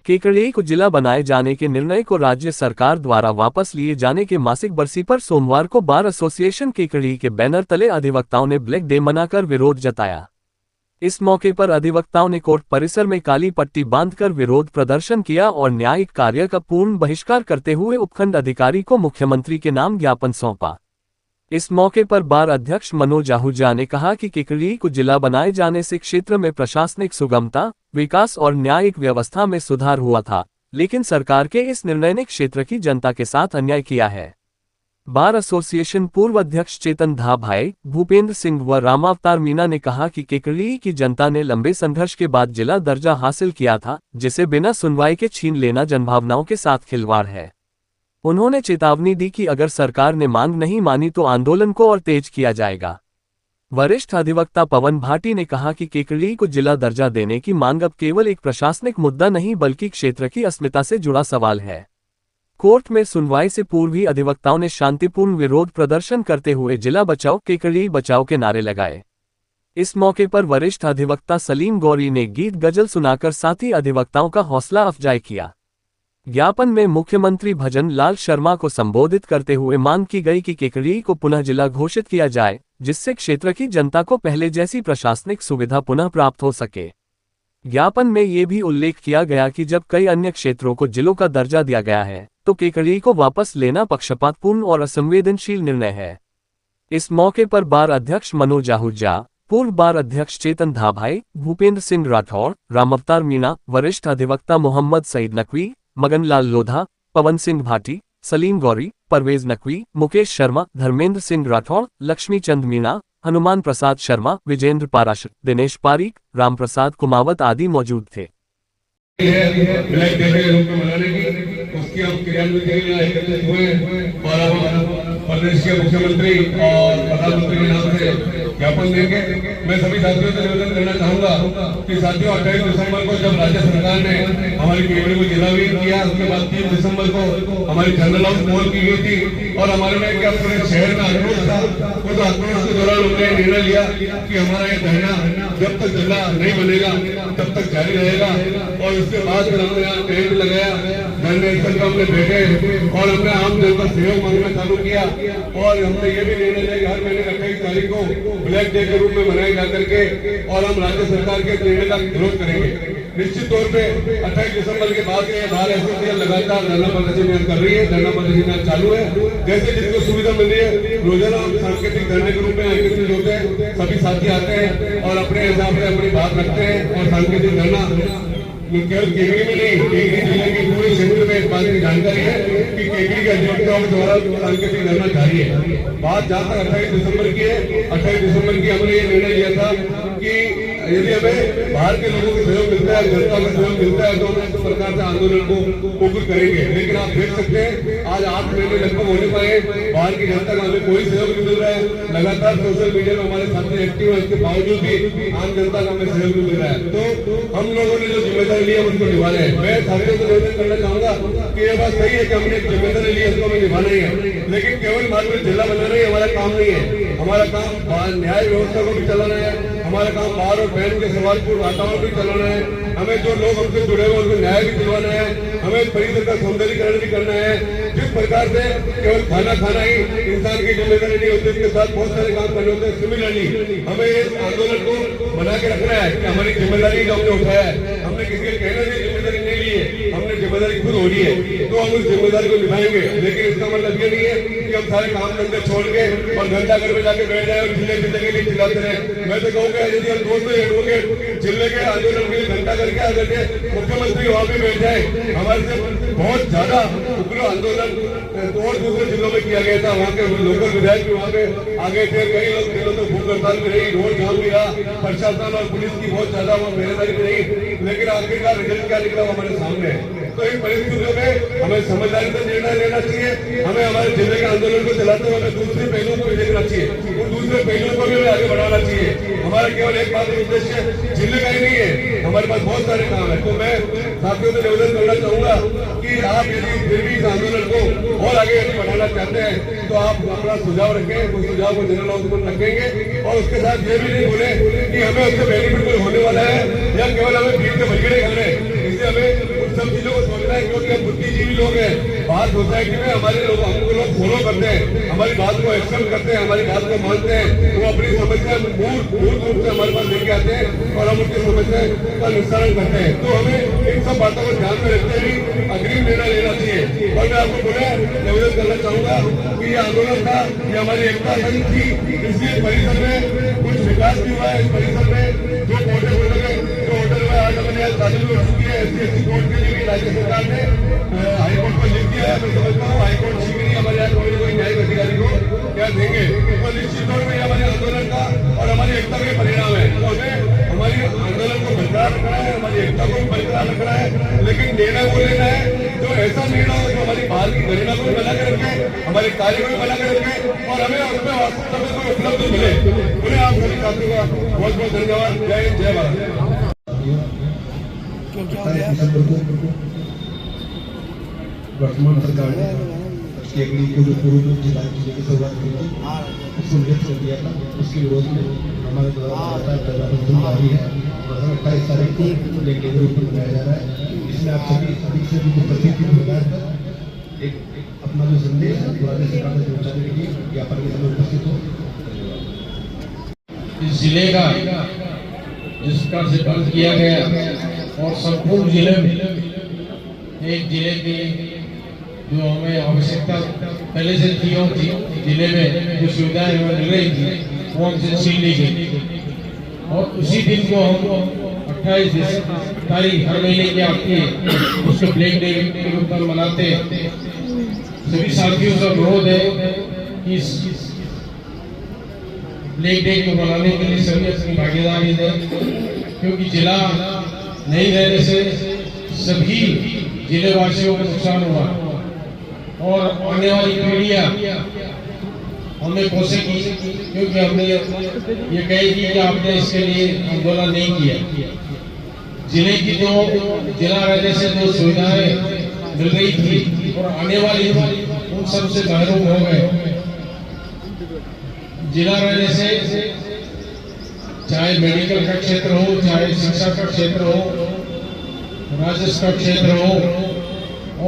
केकड़ी को जिला बनाए जाने के निर्णय को राज्य सरकार द्वारा वापस लिए जाने के मासिक बरसी पर सोमवार को बार एसोसिएशन केकड़ी के बैनर तले अधिवक्ताओं ने ब्लैक डे मनाकर विरोध जताया। इस मौके पर अधिवक्ताओं ने कोर्ट परिसर में काली पट्टी बांधकर विरोध प्रदर्शन किया और न्यायिक कार्य का पूर्ण बहिष्कार करते हुए उपखंड अधिकारी को मुख्यमंत्री के नाम ज्ञापन सौंपा। इस मौके पर बार अध्यक्ष मनोज आहूजा ने कहा कि केकड़ी को जिला बनाए जाने से क्षेत्र में प्रशासनिक सुगमता, विकास और न्यायिक व्यवस्था में सुधार हुआ था, लेकिन सरकार के इस निर्णय ने क्षेत्र की जनता के साथ अन्याय किया है। बार एसोसिएशन पूर्व अध्यक्ष चेतन धाभाई, भूपेंद्र सिंह व रामावतार मीणा ने कहा कि केकड़ी की जनता ने लंबे संघर्ष के बाद जिला दर्जा हासिल किया था, जिसे बिना सुनवाई के छीन लेना जनभावनाओं के साथ खिलवाड़ है। उन्होंने चेतावनी दी कि अगर सरकार ने मांग नहीं मानी तो आंदोलन को और तेज किया जाएगा। वरिष्ठ अधिवक्ता पवन भाटी ने कहा कि केकड़ी को जिला दर्जा देने की मांग अब केवल एक प्रशासनिक मुद्दा नहीं बल्कि क्षेत्र की अस्मिता से जुड़ा सवाल है। कोर्ट में सुनवाई से पूर्व ही अधिवक्ताओं ने शांतिपूर्ण विरोध प्रदर्शन करते हुए जिला बचाओ केकड़ी बचाओ के नारे लगाए। इस मौके पर वरिष्ठ अधिवक्ता सलीम गौरी ने गीत गजल सुनाकर साथी अधिवक्ताओं का हौसला अफजाई किया। ज्ञापन में मुख्यमंत्री भजन लाल शर्मा को संबोधित करते हुए मांग की गई कि केकड़ी को पुनः जिला घोषित किया जाए, जिससे क्षेत्र की जनता को पहले जैसी प्रशासनिक सुविधा पुनः प्राप्त हो सके। ज्ञापन में ये भी उल्लेख किया गया कि जब कई अन्य क्षेत्रों को जिलों का दर्जा दिया गया है, तो केकड़ी को वापस लेना पक्षपातपूर्ण और असंवेदनशील निर्णय है। इस मौके पर बार अध्यक्ष मनोज आहूजा, पूर्व बार अध्यक्ष चेतन धाभाई, भूपेंद्र सिंह राठौड़, रामावतार मीणा, वरिष्ठ अधिवक्ता मोहम्मद सईद नकवी, मगनलाल लोधा, पवन सिंह भाटी, सलीम गौरी, परवेज नकवी, मुकेश शर्मा, धर्मेंद्र सिंह राठौड़, लक्ष्मी चंद मीणा, हनुमान प्रसाद शर्मा, विजेंद्र पाराशर, दिनेश पारीक, राम प्रसाद कुमावत आदि मौजूद थे। ब्लैक डे के रूप में मनाने की उसकी हम क्रियान्वित एकत्रित हुए और प्रदेश के मुख्यमंत्री और प्रधानमंत्री के नाम से ज्ञापन देंगे। मैं सभी साथियों से निवेदन करना चाहूंगा कि साथियों 28 दिसंबर को जब राज्य सरकार ने हमारी केकड़ी को जिला विहीन किया, उसके बाद 3 दिसंबर को हमारी जनरल हाउस पोल की गई थी और हमारे में क्या पूरे शहर में आक्रोश था। उस आक्रोश के दौरान उन्होंने निर्णय लिया कि हमारा ये धरना जब तक जिला नहीं बनेगा तब तक जारी रहेगा। और उसके बाद फिर हमने यहाँ टेंट लगाया, धरने स्थल पर हमने बैठे और हमने आम जन का सहयोग मांगना चालू किया और हमने ये भी निर्णय लिया कि हर महीने 28 तारीख को ब्लैक डे के रूप में मनाए जाकर के और हम राज्य सरकार के निर्णय का विरोध करेंगे। निश्चित तौर पे 28 दिसंबर के बाद बार एसोसिएशन लगातार धरना प्रदर्शन कर रही है, धरना प्रदर्शन चालू है। जैसे जिसको सुविधा मिल रही है रोजाना हम सांकेतिक धरने के रूप में एकत्रित होते हैं, सभी साथी आते हैं और अपने हिसाब से अपनी बात रखते हैं और सांकेतिक धरना केवल केकड़ी में नहीं, केकड़ी जिले के पूरे क्षेत्र में इस बात की जानकारी है कि केकड़ी के अधिवक्ताओं के द्वारा सांकेतिक धरना जारी है। बात जहाँ तक 28 दिसंबर की है, 28 दिसंबर की हमने ये निर्णय लिया था कि यदि हमें बाहर के लोगों का सहयोग मिलता है, जनता का सहयोग मिलता है तो हम इस प्रकार से आंदोलन को उग्र करेंगे। लेकिन आप देख सकते हैं आज 8 महीने लगभग होने पाए, बाहर की जनता का हमें कोई सहयोग नहीं मिल रहा है। लगातार सोशल मीडिया में हमारे साथी एक्टिव है, इसके बावजूद भी आम जनता का हमें सहयोग नहीं मिल रहा है। तो हम लोगों ने जो जिम्मेदारी ली है उसको निभा रहे हैं। मैं साथियों को निवेदन करना चाहूंगा कि ये बात सही है कि हमने जिम्मेदारी ली है, उसको हमें निभाना ही है। लेकिन केवल मात्र जिला बनाना ही हमारा काम नहीं है। हमारा काम न्याय व्यवस्था को भी चलाना है, हमारा काम बाहर और बहन के सवालपूर्ण वातावरण भी चलाना है। हमें जो लोग हमसे जुड़े हुए उनको न्याय भी दिलवाना है, हमें परिसर का सौंदर्यीकरण भी करना है। जिस प्रकार से केवल खाना खाना ही इंसान की जिम्मेदारी नहीं होती, इसके साथ बहुत सारे काम करने होते हैं। सिमिलरली हमें इस आंदोलन को बना के रखना है कि हमारी जिम्मेदारी जो हमने उठाया है, हमने किसी के कहने से जिम्मेदारी नहीं ली है, हमने जिम्मेदारी खुद हो ली है, तो हम उस जिम्मेदारी को निभाएंगे। लेकिन इसका मतलब ये नहीं है कि हम सारे काम धंधे छोड़ के और घंटा घर में जाके बैठ जाए और जिले जिले के लिए चिल्लाते रहे। मैं तो कहूँगा यदि हम दोस्तों एडवोकेट जिले के आंदोलन के लिए घंटा करके अगर मुख्यमंत्री वहाँ पे बैठ जाए, हमारे से बहुत ज्यादा उग्र आंदोलन और दूसरे जिलों में किया गया था। वहाँ के लोकल विधायक भी वहाँ पे आ गए थे, कई लोग दिनों तक भूख हड़ताल भी रही, रोड जाम भी रहा, प्रशासन और पुलिस की बहुत ज्यादा वहाँ मेहनतदारी भी रही, लेकिन आखिरकार रिजल्ट क्या निकला हमारे सामने है। तो इन परिस्थितियों में हमें समझदारी से निर्णय लेना चाहिए। हमें हमारे जिले के आंदोलन को चलाते हुए हमें दूसरे पहलुओं को भी देखना चाहिए, उन दूसरे पहलुओं को भी हमें आगे बढ़ाना चाहिए। हमारा केवल एक मात्र उद्देश्य जिले का ही नहीं है, हमारे पास बहुत सारे काम है। तो मैं साथियों से निवेदन करना चाहूंगा कि आप यदि फिर भी इस आंदोलन को और आगे यदि बढ़ाना चाहते हैं तो आप अपना सुझाव रखें, उस सुझाव को जनरल हाउस पर रखेंगे और उसके साथ ये भी नहीं बोले कि हमें उससे बेनिफिट होने वाला है या केवल हमें भीड़ के बजगड़े करने, इससे हमें सब चीजों को समझना है, क्योंकि हम बुद्धिजीवी लोग हैं। बात सोसाइटी में हमारे लोग हमको लोग फॉलो करते हैं, हमारी बात को एक्सेप्ट करते हैं, हमारी बात को मानते हैं। वो अपनी समस्या मूल रूप से हमारे पास लेके आते हैं और हम उनकी समस्या का निस्तारण करते हैं। तो हमें इन सब बातों को ध्यान में रखते हुए अग्रिम निर्णय लेना चाहिए। और मैं आपको बोला निवेदन करना चाहूंगा कि ये आंदोलन था, ये हमारी एकता संघ थी। इसलिए परिसर में कुछ विकास भी हुआ है। इस परिसर में जो होटल में आज हमने तालीम हो चुकी है, SC कोर्ट के लिए भी राज्य सरकार ने हाईकोर्ट को लिख दिया है। मैं समझता हूँ हाईकोर्ट शीघ्र ही हमारे यहाँ कोई न्यायिक अधिकारी को क्या देंगे। तो निश्चित तौर पर हमारे आंदोलन का और हमारी एकता का परिणाम है। तो हमें हमारी आंदोलन को बरकरार रखना है, हमारी एकता को भी बरकरार रखना है, लेकिन निर्णय वो लेना है जो ऐसा निर्णय हो जो हमारी बाहर की गरिमा को भी बना के रखे, हमारे कार्य को भी बना के रखे और हमें उसमें वास्तव में कोई उपलब्धि मिले। उन्हें आप सभी साथियों का बहुत बहुत धन्यवाद। जय हिंद, जय भारत। वर्तमान सरकार ने केकड़ी को जो पूर्व जिला की शुरुआत की थी उसको निरस्त कर दिया था। उसके विरोध में हमारे द्वारा प्रदर्शन जारी है और 28 तारीख को ब्लैक डे के रूप में मनाया जा रहा है। इसमें आप सभी अधिक से अधिक उपस्थित की भूमिका है। एक अपना जो संदेश है राज्य सरकार तक पहुँचाने के लिए ज्ञापन के समय उपस्थित हो। इस जिले का जिस प्रकार से बंद किया गया और संपूर्ण जिले में एक जिले की जो हमें आवश्यकता पहले से थी और जिले में जो सुविधाएं मिल रही थी वो हमसे छीन ली गई। और उसी दिन को हम 28 तारीख हर महीने के आती है उसको ब्लैक डे के रूप में मनाते हैं। सभी साथियों से अनुरोध है कि इस ब्लैक डे को मनाने के लिए सभी अपनी भागीदारी दें, क्योंकि जिला नहीं रहने से सभी जिले वासियों को नुकसान हुआ और आने वाली पीढ़ियां हमें कोसेगी, क्योंकि हमने ये कही कि आपने इसके लिए आंदोलन नहीं किया। जिले की जो जिला रहने से जो सुविधाएं मिल रही थी और आने वाली उन सब से महरूम हो गए। जिला रहने से चाहे मेडिकल का क्षेत्र हो, चाहे शिक्षा का क्षेत्र हो, राजस्व का क्षेत्र हो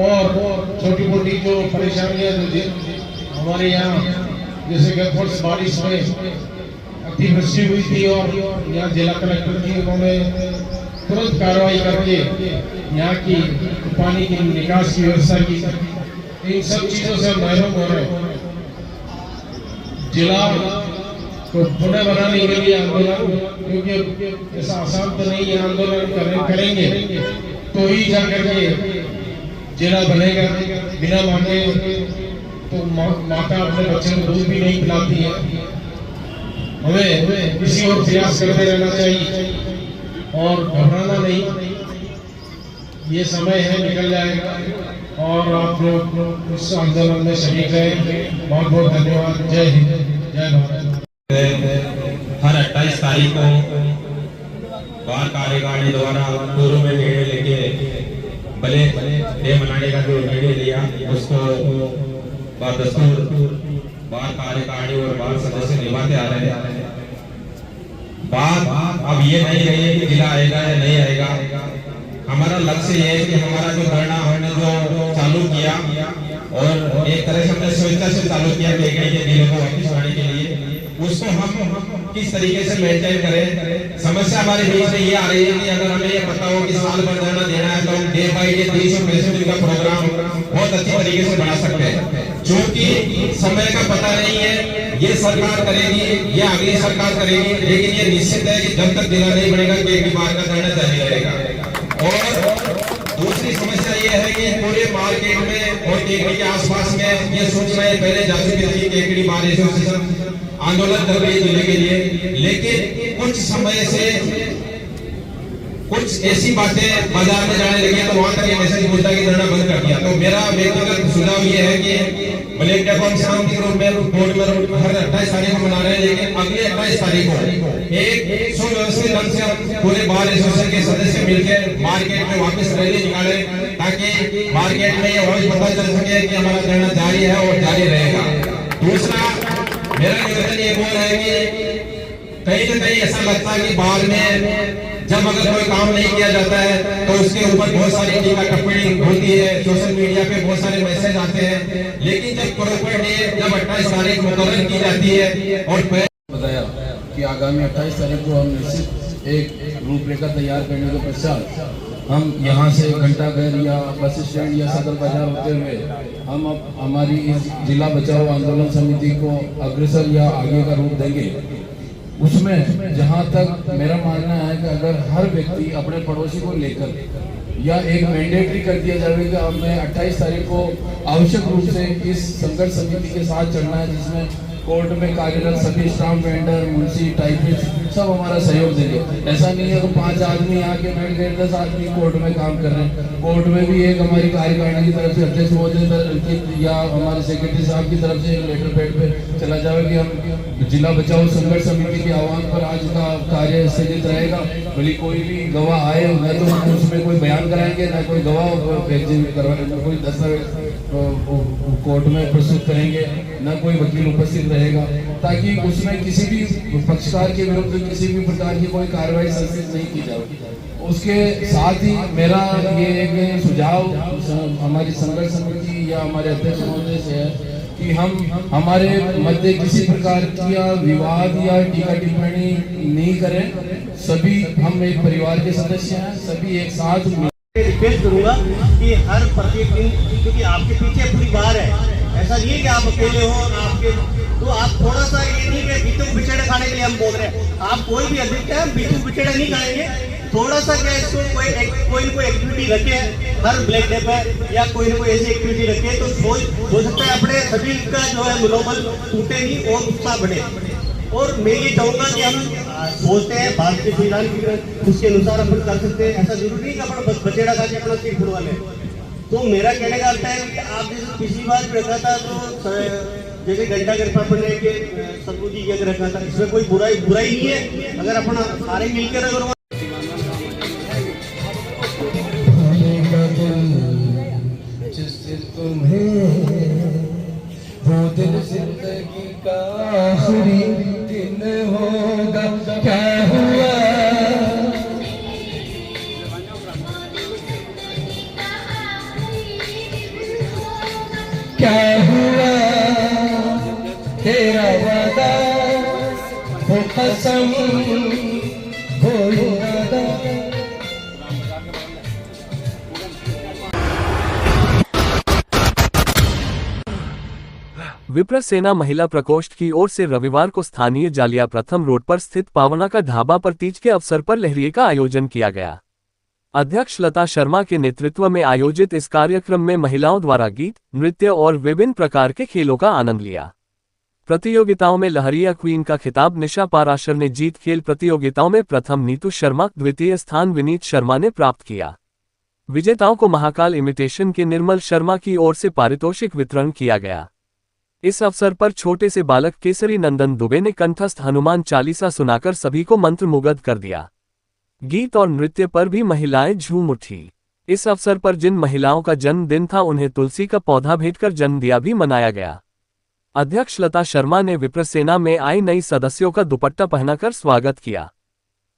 और छोटी मोटी जो परेशानियां जो हमारे यहाँ जैसे गत वर्ष बारिश में अतिवृष्टि हुई थी और यहाँ जिला कलेक्टर जी उन्होंने तुरंत कार्रवाई करके यहाँ की पानी की निकास की व्यवस्था की। इन सब चीजों से महरूम हो रहे हैं। जिला को पुनः बनाने के लिए आंदोलन, क्योंकि ऐसा आसान तो नहीं है, आंदोलन करेंगे तो ही जाकर के जिला बनेगा। बिना मांगे तो माता अपने बच्चे को दूध भी नहीं पिलाती है। हमें इसी और प्रयास करते रहना चाहिए और घबराना नहीं। ये समय है, निकल जाएगा और आप लोग इस आंदोलन में शरीक रहे। बहुत बहुत धन्यवाद। जय हिंद, जय भारत। हर 28 तारीख को बार कार्यकारिणी द्वारा पूर्व में निर्णय लेके भले डे मनाने का जो निर्णय लिया उसको बदस्तूर बार कार्यकारिणी और बार सदस्य निभाते आ रहे हैं। बात अब ये नहीं रही है कि जिला आएगा या नहीं आएगा। हमारा लक्ष्य ये है कि हमारा जो धरना हमने जो चालू किया और एक तरह से हमने स्वेच्छा से चालू किया कि जिले को वापस लाने के लिए, उसको हम किस तरीके से मेंटेन करें। समस्या हमारे बीच में ये आ रही है कि अगर हमें ये पता हो कि साल भर धरना देना है तो हम डे बाई डे 365 दिन का प्रोग्राम बहुत अच्छी तरीके से बना सकते हैं। क्योंकि समय का पता नहीं है, ये सरकार करेगी, ये अगली सरकार करेगी, लेकिन ये निश्चित है कि जब तक जिला नहीं बनेगा एक बार का धरना जारी रहेगा। और दूसरी समस्या ये है कि पूरे मार्केट में और केकड़ी के आसपास में ये सूचनाएं पहले जा चुकी थी। केकड़ी बार एसोसिएशन आंदोलन कर रही है जिले के लिए, लेकिन कुछ समय से कुछ ऐसी बातें बाजार में जाने लगी तो वहां तक ये मैसेज मुद्दा की धरना बंद कर दिया। तो मेरा व्यक्तिगत सुझाव ये है कि ब्लैक डे को हम शांति रूप में बोर्ड में हर 28 तारीख को मना रहे हैं, लेकिन अगले 28 तारीख को एक सुव्यवस्थित ढंग से पूरे बार एसोसिएशन के सदस्य मिलकर मार्केट में वापस रैली निकाले, ताकि मार्केट में ये पता चल सके कि हमारा धरना जारी है और जारी रहेगा। दूसरा मेरा निवेदन ये बोल है कि कहीं न कहीं ऐसा लगता है कि बाहर में जब जब अगर कोई काम नहीं किया जाता है तो उसके ऊपर बहुत सारी टीका टिप्पणी होती है, सोशल मीडिया पे बहुत सारे मैसेज आते हैं। लेकिन जब प्रॉपर डे जब 28 तारीख मुकर्रर की जाती है और बताया कि आगामी 28 तारीख को हम निश्चित एक रूपरेखा तैयार करने के पश्चात हम यहाँ से घंटाघर या बस स्टैंड या सदर बाजार होते हुए हम अब हमारी इस जिला बचाओ आंदोलन समिति को अग्रसर या आगे का रूप देंगे। उसमें जहाँ तक मेरा मानना है कि अगर हर व्यक्ति अपने पड़ोसी को लेकर या एक मैंडेटरी कर दिया जाएगा कि हमें 28 तारीख को आवश्यक रूप से इस संघर्ष समिति के साथ चलना है, जिसमें कोर्ट में कार्यरत सभी स्टाम्प वेंडर, मुंशी, टाइपिस्ट सब हमारा सहयोग देंगे। ऐसा नहीं है कि 5 आदमी यहाँ के बैठ गए, 10 आदमी कोर्ट में काम कर रहे हैं। कोर्ट में भी एक हमारी कार्यकारिणी की तरफ से अध्यक्ष महोदय या हमारे सेक्रेटरी साहब की तरफ से एक लेटर पैड पे चला जाए कि हम जिला बचाओ संघर्ष समिति के आह्वान पर आज का कार्य स्थगित रहेगा। भले कोई भी गवाह आए, न तो हम उसमें कोई बयान कराएंगे, न कोई गवाह करवाएंगे, कोई दस्तावेज कोर्ट में प्रस्तुत करेंगे, न कोई वकील उपस्थित रहेगा, ताकि उसमें किसी भी पक्षकार के विरुद्ध किसी भी प्रकार की कोई कार्रवाई संस्थित नहीं की जाए। उसके साथ ही मेरा ये एक सुझाव हमारी संघर्ष समिति या हमारे अध्यक्ष महोदय से है कि हम हमारे मध्य किसी प्रकार की या विवाद या टीका टिप्पणी नहीं करें। सभी हम एक परिवार के सदस्य हैं, सभी एक साथ रिक्वेस्ट करूंगा कि हर प्रत्येक दिन, क्योंकि आपके पीछे पूरी बार है, ऐसा नहीं है कि आप अकेले हो आपके, तो आप थोड़ा सा ये नहीं कि बीतू बिछड़े खाने के लिए हम बोल रहे हैं, आप कोई भी अधिक है बीतू बिछड़े नहीं खाएंगे। थोड़ा सा क्या इसको कोई ना कोई एक्टिविटी रखे हर ब्लैक डे पे, या कोई ना कोई ऐसी एक्टिविटी रखे तो हो सकता है अपने सभी का जो है मनोबल टूटे नहीं और उत्साह बढ़े। और मैं ये चाहूंगा कि हम सोचते हैं भारतीय संविधान की उसके अनुसार अपन कर सकते हैं, ऐसा जरूरी नहीं कि अपन बस बचेड़ा खा के अपना सीट फुलवा लें। तो मेरा कहने का अर्थ है कि आप जैसे पिछली बार भी रखा था तो जैसे घंटाघर पर अपन ने सतगुरु जी के रखा था, इसमें कोई बुराई नहीं है अगर अपन सारे मिलकर अगर वो दिन जिंदगी का आखिरी दिन होगा, क्या हुआ क्या हुआ तेरा वादा, वो कसम वो इरादा। विप्र सेना महिला प्रकोष्ठ की ओर से रविवार को स्थानीय जालिया प्रथम रोड पर स्थित पावना का ढाबा पर तीज के अवसर पर लहरिये का आयोजन किया गया। अध्यक्ष लता शर्मा के नेतृत्व में आयोजित इस कार्यक्रम में महिलाओं द्वारा गीत, नृत्य और विभिन्न प्रकार के खेलों का आनंद लिया। प्रतियोगिताओं में लहरिया क्वीन का खिताब निशा पाराशर ने जीत। खेल प्रतियोगिताओं में प्रथम नीतू शर्मा, द्वितीय स्थान विनीत शर्मा ने प्राप्त किया। विजेताओं को महाकाल इमिटेशन के निर्मल शर्मा की ओर से पारितोषिक वितरण किया गया। इस अवसर पर छोटे से बालक केसरी नंदन दुबे ने कंठस्थ हनुमान चालीसा सुनाकर सभी को मंत्रमुग्ध कर दिया। गीत और नृत्य पर भी महिलाएं झूम उठी। इस अवसर पर जिन महिलाओं का जन्मदिन था उन्हें तुलसी का पौधा भेंटकर जन्मदिन भी मनाया गया। अध्यक्ष लता शर्मा ने विप्र सेना में आई नई सदस्यों का दुपट्टा पहनाकर स्वागत किया।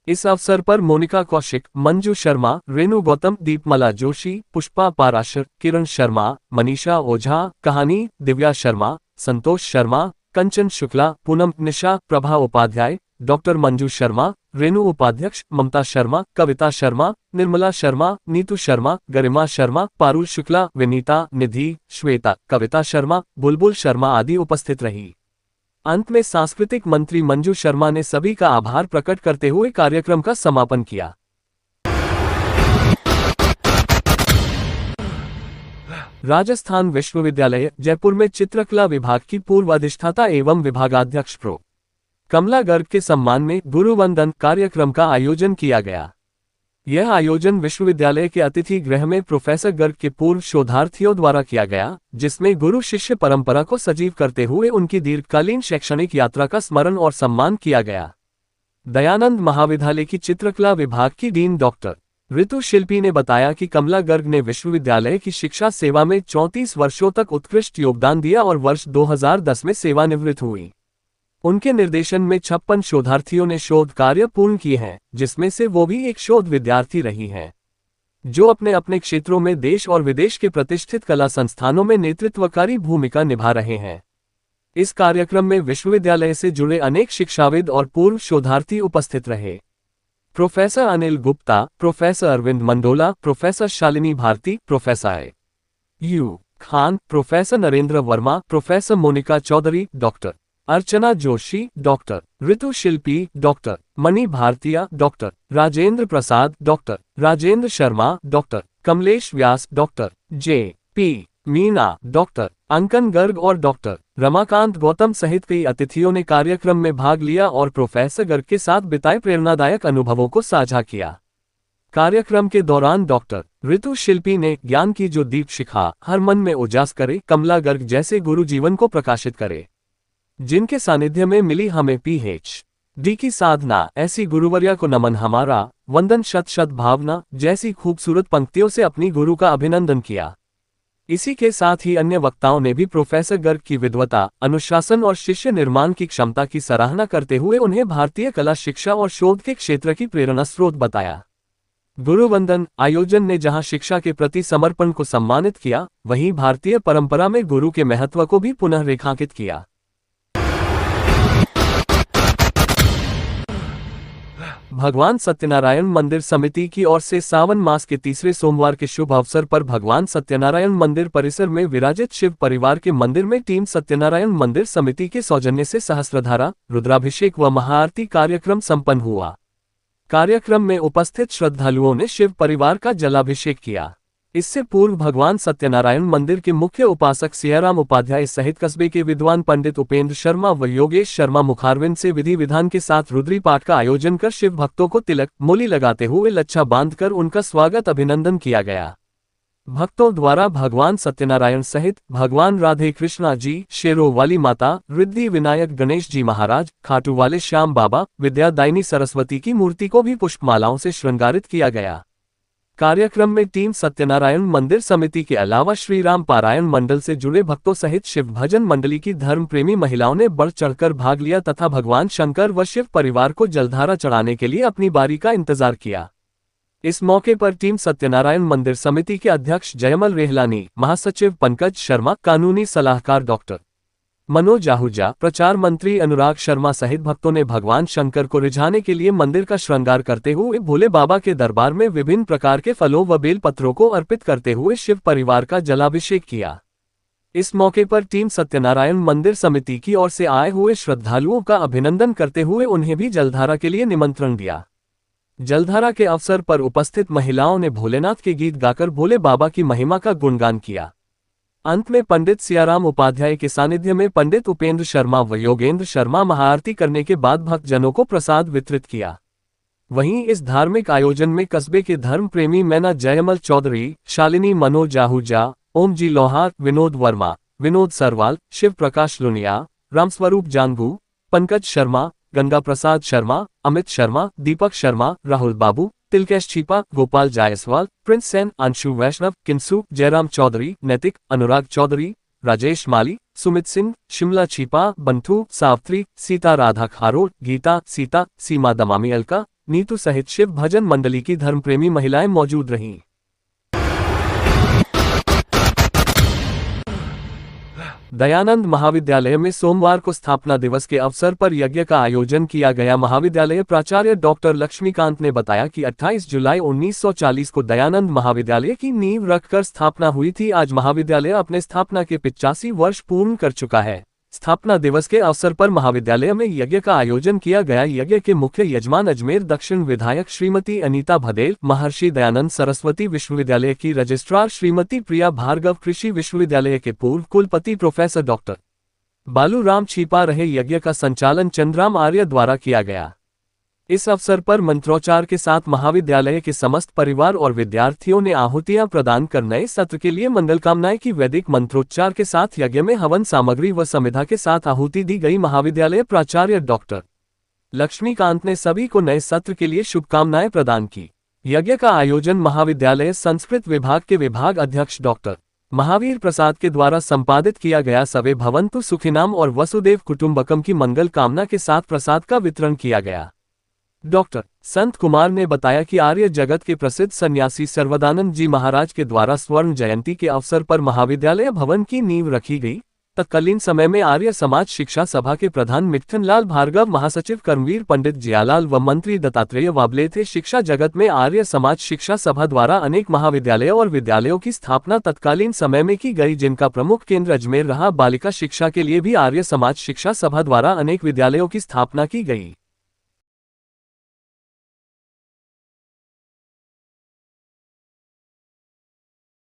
इस अवसर पर मोनिका कौशिक, मंजू शर्मा, रेणु गौतम, दीपमाला जोशी, पुष्पा पाराशर, किरण शर्मा, मनीषा ओझा, कहानी, दिव्या शर्मा, संतोष शर्मा, कंचन शुक्ला, पूनम निशा, प्रभा उपाध्याय, डॉक्टर मंजू शर्मा, रेणु उपाध्यक्ष, ममता शर्मा, कविता शर्मा, निर्मला शर्मा, नीतू शर्मा, गरिमा शर्मा, पारुल शुक्ला, विनीता, निधि, श्वेता, कविता शर्मा, बुलबुल शर्मा आदि उपस्थित रही। अंत में सांस्कृतिक मंत्री मंजू शर्मा ने सभी का आभार प्रकट करते हुए कार्यक्रम का समापन किया। राजस्थान विश्वविद्यालय जयपुर में चित्रकला विभाग की पूर्व अधिष्ठाता एवं विभागाध्यक्ष प्रो कमला गर्ग के सम्मान में गुरुवंदन कार्यक्रम का आयोजन किया गया। यह आयोजन विश्वविद्यालय के अतिथि गृह में प्रोफेसर गर्ग के पूर्व शोधार्थियों द्वारा किया गया, जिसमें गुरु शिष्य परंपरा को सजीव करते हुए उनकी दीर्घकालीन शैक्षणिक यात्रा का स्मरण और सम्मान किया गया। दयानंद महाविद्यालय की चित्रकला विभाग की डीन डॉक्टर ऋतु शिल्पी ने बताया कि कमला गर्ग ने विश्वविद्यालय की शिक्षा सेवा में 34 वर्षों तक उत्कृष्ट योगदान दिया और वर्ष 2010 में सेवानिवृत्त हुई। उनके निर्देशन में 56 शोधार्थियों ने शोध कार्य पूर्ण किए हैं, जिसमें से वो भी एक शोध विद्यार्थी रही हैं, जो अपने अपने क्षेत्रों में देश और विदेश के प्रतिष्ठित कला संस्थानों में नेतृत्वकारी भूमिका निभा रहे हैं। इस कार्यक्रम में विश्वविद्यालय से जुड़े अनेक शिक्षाविद और पूर्व शोधार्थी उपस्थित रहे। Professor Anil Gupta, professor Arvind Mandola, professor Shalini Bharti, professor U Khan, professor Narendra Verma, professor Monika Chaudhary, doctor Archana Joshi, doctor Ritu Shilpi, doctor Mani Bhartiya, doctor Rajendra Prasad, doctor Rajendra Sharma, doctor Kamlesh Vyas, doctor J P Meena, doctor Ankan Garg और डॉक्टर रमाकांत गौतम सहित कई अतिथियों ने कार्यक्रम में भाग लिया और प्रोफेसर गर्ग के साथ बिताए प्रेरणादायक अनुभवों को साझा किया। कार्यक्रम के दौरान डॉक्टर ऋतु शिल्पी ने ज्ञान की जो दीप शिखा हर मन में उजास करे, कमला गर्ग जैसे गुरु जीवन को प्रकाशित करे, जिनके सानिध्य में मिली हमें PhD की साधना, ऐसी गुरुवर्या को नमन हमारा, वंदन शत शत भावना जैसी खूबसूरत पंक्तियों से अपनी गुरु का अभिनंदन किया। इसी के साथ ही अन्य वक्ताओं ने भी प्रोफेसर गर्ग की विद्वता, अनुशासन और शिष्य निर्माण की क्षमता की सराहना करते हुए उन्हें भारतीय कला शिक्षा और शोध के क्षेत्र की प्रेरणा स्रोत बताया। गुरुवंदन आयोजन ने जहां शिक्षा के प्रति समर्पण को सम्मानित किया, वहीं भारतीय परंपरा में गुरु के महत्व को भी पुनः रेखांकित किया। भगवान सत्यनारायण मंदिर समिति की ओर से सावन मास के तीसरे सोमवार के शुभ अवसर पर भगवान सत्यनारायण मंदिर परिसर में विराजित शिव परिवार के मंदिर में टीम सत्यनारायण मंदिर समिति के सौजन्य से सहस्त्रधारा, रुद्राभिषेक व महाआरती कार्यक्रम संपन्न हुआ। कार्यक्रम में उपस्थित श्रद्धालुओं ने शिव परिवार का जलाभिषेक किया। इससे पूर्व भगवान सत्यनारायण मंदिर के मुख्य उपासक सियाराम उपाध्याय सहित कस्बे के विद्वान पंडित उपेंद्र शर्मा व योगेश शर्मा मुखारविंद से विधि विधान के साथ रुद्री पाठ का आयोजन कर शिव भक्तों को तिलक मूली लगाते हुए लच्छा बांधकर उनका स्वागत अभिनंदन किया गया। भक्तों द्वारा भगवान सत्यनारायण सहित भगवान राधे कृष्णा जी, शेरों वाली माता, रिद्धि विनायक गणेश जी महाराज, खाटू वाले श्याम बाबा, विद्यादायिनी सरस्वती की मूर्ति को भी पुष्पमालाओं से श्रृंगारित किया गया। कार्यक्रम में टीम सत्यनारायण मंदिर समिति के अलावा श्री राम पारायण मंडल से जुड़े भक्तों सहित शिव भजन मंडली की धर्म प्रेमी महिलाओं ने बढ़ चढ़कर भाग लिया तथा भगवान शंकर व शिव परिवार को जलधारा चढ़ाने के लिए अपनी बारी का इंतजार किया। इस मौके पर टीम सत्यनारायण मंदिर समिति के अध्यक्ष जयमल रेहलानी, महासचिव पंकज शर्मा, कानूनी सलाहकार डॉक्टर मनोज आहूजा, प्रचार मंत्री अनुराग शर्मा सहित भक्तों ने भगवान शंकर को रिझाने के लिए मंदिर का श्रृंगार करते हुए भोले बाबा के दरबार में विभिन्न प्रकार के फलों व बेल पत्रों को अर्पित करते हुए शिव परिवार का जलाभिषेक किया। इस मौके पर टीम सत्यनारायण मंदिर समिति की ओर से आए हुए श्रद्धालुओं का अभिनंदन करते हुए उन्हें भी जलधारा के लिए निमंत्रण दिया। जलधारा के अवसर पर उपस्थित महिलाओं ने भोलेनाथ के गीत गाकर भोले बाबा की महिमा का गुणगान किया। अंत में पंडित सियाराम उपाध्याय के सानिध्य में पंडित उपेंद्र शर्मा व योगेंद्र शर्मा महाआरती करने के बाद भक्तजनों को प्रसाद वितरित किया। वहीं इस धार्मिक आयोजन में कस्बे के धर्म प्रेमी मैना जयमल चौधरी, शालिनी मनोज आहूजा, ओम जी लोहार, विनोद वर्मा, विनोद सरवाल, शिव प्रकाश लुनिया, रामस्वरूप जानगू, पंकज शर्मा, गंगा प्रसाद शर्मा, अमित शर्मा, दीपक शर्मा, राहुल बाबू, तिलकेश छिपा, गोपाल जायसवाल, प्रिंस सेन, अंशु वैष्णव, किंसु, जयराम चौधरी, नैतिक, अनुराग चौधरी, राजेश माली, सुमित सिंह, शिमला छिपा, बंथू, सावित्री, सीता राधा खारोड, गीता, सीता, सीमा दमामी अलका, नीतू सहित शिव भजन मंडली की धर्मप्रेमी महिलाएं मौजूद रहीं। दयानंद महाविद्यालय में सोमवार को स्थापना दिवस के अवसर पर यज्ञ का आयोजन किया गया। महाविद्यालय प्राचार्य डॉक्टर लक्ष्मीकांत ने बताया कि 28 जुलाई 1940 को दयानंद महाविद्यालय की नींव रखकर स्थापना हुई थी। आज महाविद्यालय अपने स्थापना के 85 वर्ष पूर्ण कर चुका है। स्थापना दिवस के अवसर पर महाविद्यालय में यज्ञ का आयोजन किया गया। यज्ञ के मुख्य यजमान अजमेर दक्षिण विधायक श्रीमती अनीता भदेल, महर्षि दयानंद सरस्वती विश्वविद्यालय की रजिस्ट्रार श्रीमती प्रिया भार्गव, कृषि विश्वविद्यालय के पूर्व कुलपति प्रोफेसर डॉक्टर बालूराम छिपा रहे। यज्ञ का संचालन चंद्राम आर्य द्वारा किया गया। इस अवसर पर मंत्रोच्चार के साथ महाविद्यालय के समस्त परिवार और विद्यार्थियों ने आहुतियां प्रदान कर नए सत्र के लिए मंगल कामनाएं की। वैदिक मंत्रोच्चार के साथ यज्ञ में हवन सामग्री व समिधा के साथ आहुति दी गई। महाविद्यालय प्राचार्य डॉक्टर लक्ष्मीकांत ने सभी को नए सत्र के लिए शुभकामनाएं प्रदान की। यज्ञ का आयोजन महाविद्यालय संस्कृत विभाग के विभाग अध्यक्ष डॉक्टर महावीर प्रसाद के द्वारा संपादित किया गया सवे भवन्तु सुखिनाम और वसुदेव कुटुंबकम की मंगल कामना के साथ प्रसाद का वितरण किया गया। डॉक्टर संत कुमार ने बताया कि आर्य जगत के प्रसिद्ध सन्यासी सर्वदानंद जी महाराज के द्वारा स्वर्ण जयंती के अवसर पर महाविद्यालय भवन की नींव रखी गई। तत्कालीन समय में आर्य समाज शिक्षा सभा के प्रधान मिट्ठनलाल भार्गव, महासचिव कर्मवीर पंडित जियालाल व मंत्री दत्तात्रेय वाबले थे। शिक्षा जगत में आर्य समाज शिक्षा सभा द्वारा अनेक महाविद्यालयों और विद्यालयों की स्थापना तत्कालीन समय में की गई, जिनका प्रमुख केंद्र अजमेर रहा। बालिका शिक्षा के लिए भी आर्य समाज शिक्षा सभा द्वारा अनेक विद्यालयों की स्थापना की गई।